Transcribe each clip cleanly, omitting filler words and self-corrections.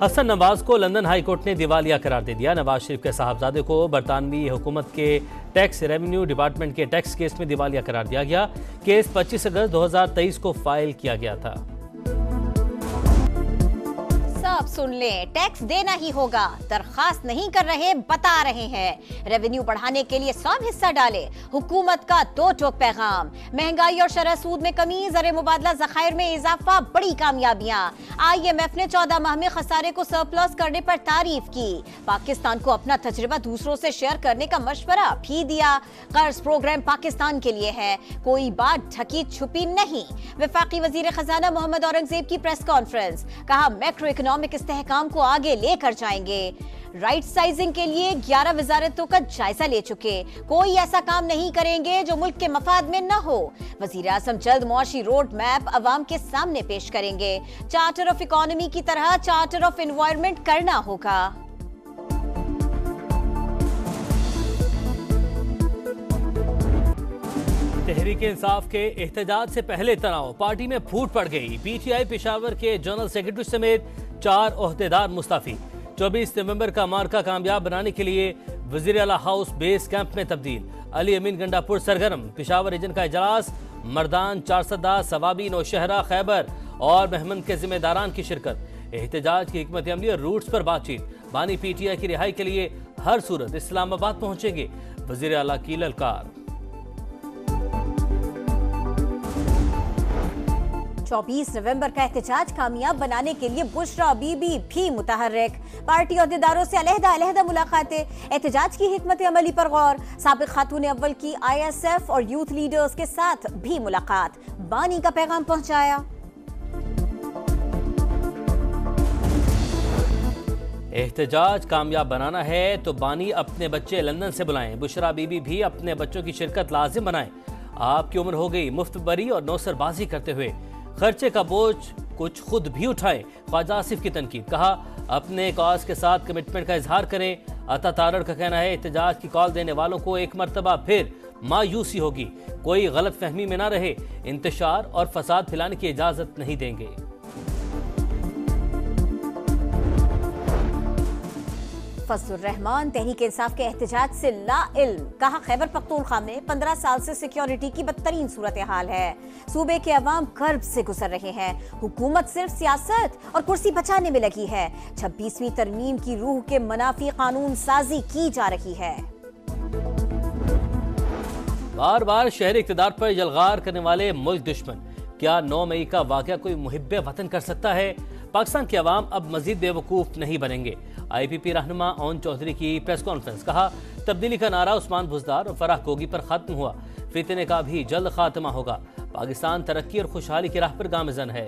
حسن نواز کو London high court نے دیوالیہ قرار دے دیا۔ نواز شریف کے صاحبزادے کو برطانوی حکومت کے ٹیکس ریونیو ڈپارٹمنٹ کے ٹیکس کیس میں دیوالیہ قرار دیا گیا۔ کیس 25 اگست 2023 کو فائل کیا گیا تھا۔ سب سن لیں، ٹیکس دینا ہی ہوگا، درخواست نہیں کر رہے، بتا رہے ہیں۔ ریونیو بڑھانے کے لیے سب حصہ ڈالے، حکومت کا دو ٹوک پیغام۔ مہنگائی اور شرح سود میں کمی، زر مبادلہ ذخائر میں اضافہ، بڑی کامیابیاں۔ IMF نے 14 ماہ میں خسارے کو سرپلس کرنے پر تعریف کی۔ پاکستان کو اپنا تجربہ دوسروں سے شیئر کرنے کا مشورہ بھی دیا۔ قرض پروگرام پاکستان کے لیے ہے، کوئی بات ڈھکی چھپی نہیں۔ وفاقی وزیر خزانہ محمد اورنگزیب کی پریس کانفرنس، کہا میکرو اکنامک استحکام کو آگے لے کر جائیں گے۔ رائٹ سائزنگ کے لیے 11 وزارتوں کا جائزہ لے چکے، کوئی ایسا کام نہیں کریں گے جو ملک کے مفاد میں نہ ہو۔ وزیر اعظم جلد معاشی روڈ میپ عوام کے سامنے پیش کریں گے۔ چارٹر آف اکانومی کی طرح چارٹر آف انوائرمنٹ کرنا ہوگا۔ تحریک انصاف کے احتجاج سے پہلے تناؤ، پارٹی میں پھوٹ پڑ گئی۔ PTI پشاور کے جنرل سیکرٹری سمیت 4 عہدیدار مستعفی۔ 24 نومبر کا مارکہ کامیاب بنانے کے لیے وزیر اعلیٰ ہاؤس بیس کیمپ میں تبدیل۔ علی امین گنڈا پور سرگرم۔ پشاور ریجن کا اجلاس، مردان، چارسدہ، سوابی، نوشہرہ، خیبر اور مہمند کے ذمہ داران کی شرکت۔ احتجاج کی حکمت عملی اور روٹس پر بات چیت۔ بانی PTI کی رہائی کے لیے ہر صورت اسلام آباد پہنچیں گے، وزیر اعلیٰ کی للکار۔ 24 نومبر کا احتجاج کامیاب بنانے کے لیے بشرا بی بی بھی متحرک۔ پارٹی عہدیداروں سے علیحدہ ملاقاتیں، احتجاج کی حکمت عملی پر غور۔ سابق خاتون اول کی ISF اور یوتھ لیڈرز کے ساتھ بھی ملاقات، بانی کا پیغام پہنچایا۔ احتجاج کامیاب بنانا ہے تو بانی اپنے بچے لندن سے بلائیں، بشرا بی بی بھی اپنے بچوں کی شرکت لازم بنائیں۔ آپ کی عمر ہو گئی مفت بری اور نوسر بازی کرتے ہوئے، خرچے کا بوجھ کچھ خود بھی اٹھائیں۔ خواجہ آصف کی تنقید، کہا اپنے کاز کے ساتھ کمٹمنٹ کا اظہار کریں۔ عطا تارڑ کا کہنا ہے احتجاج کی کال دینے والوں کو ایک مرتبہ پھر مایوسی ہوگی، کوئی غلط فہمی میں نہ رہے، انتشار اور فساد پھیلانے کی اجازت نہیں دیں گے۔ فضل الرحمان تحریک انصاف کے احتجاج سے لا علم، کہا خیبر پختونخوا میں 15 سال سے سیکیورٹی کی بدترین صورتحال ہے، صوبے کے عوام کرب سے گزر رہے ہیں، حکومت صرف سیاست اور کرسی بچانے میں لگی ہے، 26ویں ترمیم کی روح کے منافی قانون سازی کی جا رہی ہے۔ بار بار شہر اقتدار پر یلغار کرنے والے ملک دشمن، کیا 9 مئی کا واقعہ کوئی محب وطن کر سکتا ہے؟ پاکستان کے عوام اب مزید بے وقوف نہیں بنیں گے۔ IPP رہنما اون چودھری کی پریس کانفرنس، کہا تبدیلی کا نعرہ عثمان بزدار اور فرح گوگی پر ختم ہوا، فتنے کا بھی جلد خاتمہ ہوگا، پاکستان ترقی اور خوشحالی کی راہ پر گامزن ہے۔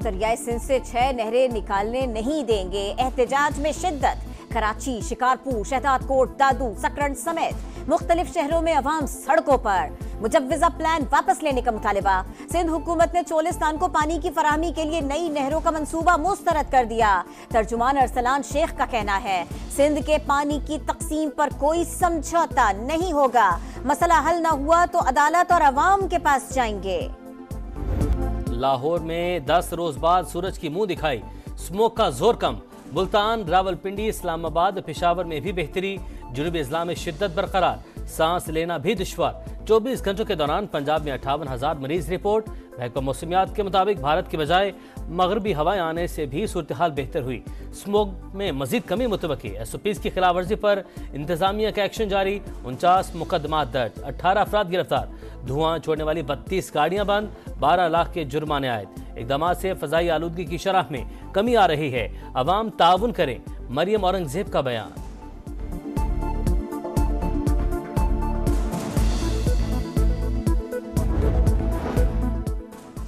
دریائے سندھ سے 6 نہریں نکالنے نہیں دیں گے، احتجاج میں شدت۔ کراچی، شکارپور، شہزاد کوٹ، دادو، سکرن سمیت مختلف شہروں میں عوام سڑکوں پر۔ مجوزہ پلان واپس لینے کا مطالبہ، سندھ حکومت نے چولستان کو پانی کی فراہمی کے لیے نئی نہروں کا منصوبہ مسترد کر دیا۔ ترجمان ارسلان شیخ کا کہنا ہے سندھ کے پانی کی تقسیم پر کوئی سمجھوتا نہیں ہوگا، مسئلہ حل نہ ہوا تو عدالت اور عوام کے پاس جائیں گے۔ لاہور میں 10 روز بعد سورج کی منہ دکھائی، سموک کا زور کم، ملتان، راولپنڈی، اسلام آباد، پشاور میں بھی بہتری، جنوبی اضلاع میں شدت برقرار، سانس لینا بھی دشوار۔ 24 گھنٹوں کے دوران پنجاب میں 58,000 مریض رپورٹ۔ محکمہ موسمیات کے مطابق بھارت کے بجائے مغربی ہوائیں آنے سے بھی صورتحال بہتر ہوئی، اسموگ میں مزید کمی متوقع۔ SOPs کی خلاف ورزی پر انتظامیہ کا ایکشن جاری، 49 مقدمات درج، 18 افراد گرفتار، دھواں چھوڑنے والی 32 گاڑیاں بند، 12 لاکھ کے جرمانے عائد۔ اقدامات سے فضائی آلودگی کی شرح میں کمی آ رہی ہے، عوام تعاون کریں، مریم اورنگزیب کا بیان۔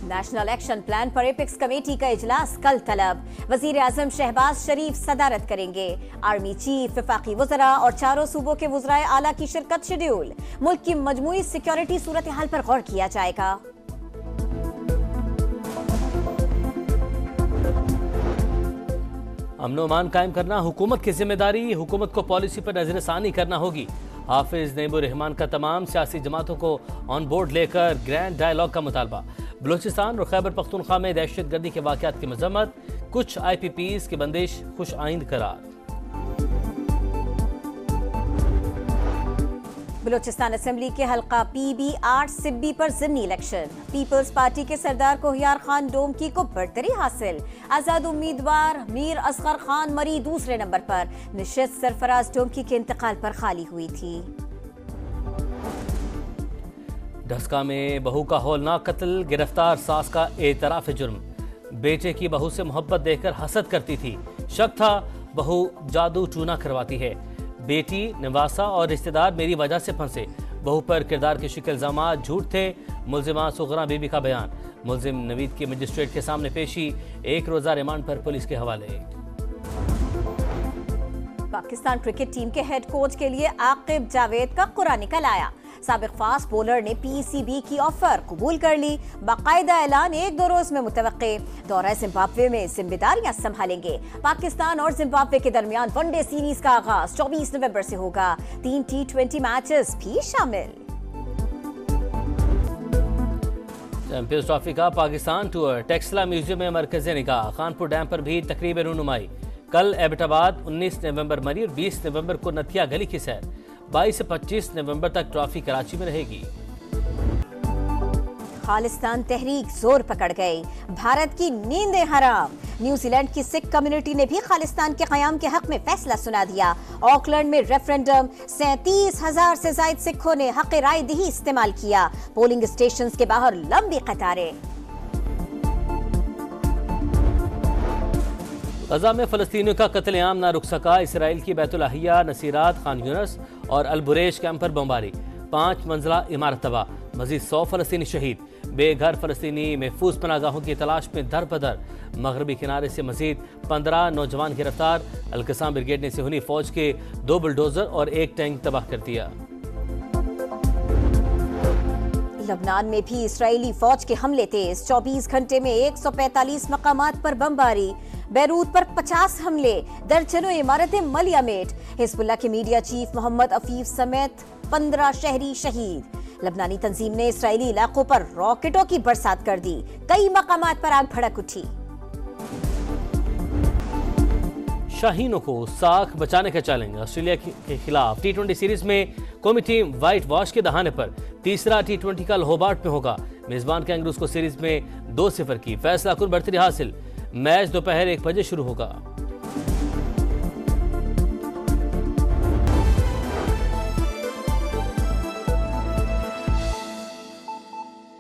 نیشنل ایکشن پلان پر ایپکس کمیٹی کا اجلاس کل طلب، وزیر اعظم شہباز شریف صدارت کریں گے، آرمی چیف، وفاقی وزراء اور چاروں صوبوں کے وزرائے اعلیٰ کی شرکت شیڈیول، ملک کی مجموعی سیکیورٹی صورتحال پر غور کیا جائے گا۔ امن و امان قائم کرنا حکومت کی ذمہ داری، حکومت کو پالیسی پر نظر ثانی کرنا ہوگی۔ حافظ نعیم الرحمان کا تمام سیاسی جماعتوں کو آن بورڈ لے کر گرینڈ ڈائیلاگ کا مطالبہ۔ بلوچستان اور خیبر پختونخوا میں دہشت گردی کے واقعات کی مذمت، کچھ آئی پی پیز کی بندش خوش آئند قرار۔ بلوچستان اسمبلی کے حلقہ پی بی 8 سبی پر ضمنی الیکشن، پیپلز پارٹی کے سردار کوہیار خان ڈومکی کو برتری حاصل، آزاد امیدوار میر اصغر خان مری دوسرے نمبر پر، نشست سرفراز ڈومکی کے انتقال پر خالی ہوئی تھی۔ ڈھسکا میں بہو کا ہولناک قتل، گرفتار ساس کا اعتراف جرم، بیٹے کی بہو سے محبت دیکھ کر حسد کرتی تھی، شک تھا بہو جادو ٹونا کرواتی ہے، بیٹی، نواسا اور رشتہ دار میری وجہ سے پھنسے، بہو پر کردار کے شکل الزامات جھوٹ تھے، ملزمہ سغرا بی بی کا بیان، ملزم نوید کی مجسٹریٹ کے سامنے پیشی، 1 روزہ ریمانڈ پر پولیس کے حوالے۔ پاکستان کرکٹ ٹیم کے ہیڈ کوچ کے لیے عاقب جاوید کا قرعہ نکل آیا، سابق فاسٹ بولر نے پی سی بی کی آفر قبول کر لی، باقاعدہ اعلان 1-2 روز میں متوقع، دورہ زمبابوے میں ذمہ داریاں سنبھالیں گے۔ پاکستان اور زمبابوے کے درمیان ون ڈے سیریز کا آغاز 24 نومبر سے ہوگا، 3 T20 میچز بھی شامل۔ چیمپئنز ٹرافی کا پاکستان ٹور، ٹیکسلا میوزیم میں مرکز نگاہ، خانپور ڈیم پر بھی تقریب رونمائی، کل ایبٹ آباد، 19 نومبر مری اور 20 نومبر کو نتھیا گلی کی سیر، 22 سے 25 نومبر تک ٹرافی کراچی میں رہے گی۔ خالستان تحریک زور پکڑ گئی، بھارت کی نیندیں حرام، نیوزی لینڈ کی سکھ کمیونٹی نے بھی خالستان کے قیام کے حق میں فیصلہ سنا دیا، آکلینڈ میں ریفرنڈم، 37,000 سے زائد سکھوں نے حق رائے دہی استعمال کیا، پولنگ اسٹیشنز کے باہر لمبی قطاریں۔ غزہ میں فلسطینیوں کا قتل عام نہ رک سکا، اسرائیل کی بیت الاحیہ، نصیرات، خان یونس اور البریج کیمپ پر بمباری، 5 منزلہ عمارت تباہ، مزید 100 فلسطینی شہید، بے گھر فلسطینی محفوظ پناہ گاہوں کی تلاش میں در بدر، مغربی کنارے سے مزید 15 نوجوان گرفتار، القسام بریگیڈ نے صہیونی فوج کے 2 بلڈوزر اور 1 ٹینک تباہ کر دیا۔ لبنان میں بھی اسرائیلی فوج کے حملے تیز، 24 گھنٹے میں 145 مقامات پر بمباری، بیروت پر 50 حملے، درجنوں عمارتیں ملیہ میٹ، حزب اللہ کے میڈیا چیف محمد عفیف سمیت 15 شہری شہید، لبنانی تنظیم نے اسرائیلی علاقوں پر راکٹوں کی برسات کر دی، کئی مقامات پر آگ بھڑک اٹھی۔ شاہینوں کو ساکھ بچانے کا چیلنج، آسٹریلیا کے خلاف T20 سیریز میں قومی ٹیم وائٹ واش کے دہانے پر، تیسرا T20 کل ہوبارٹ میں ہوگا، میزبان کینگروز کو سیریز میں 2-0 کی فیصلہ کن برتری حاصل، میچ دوپہر 1 بجے شروع ہوگا۔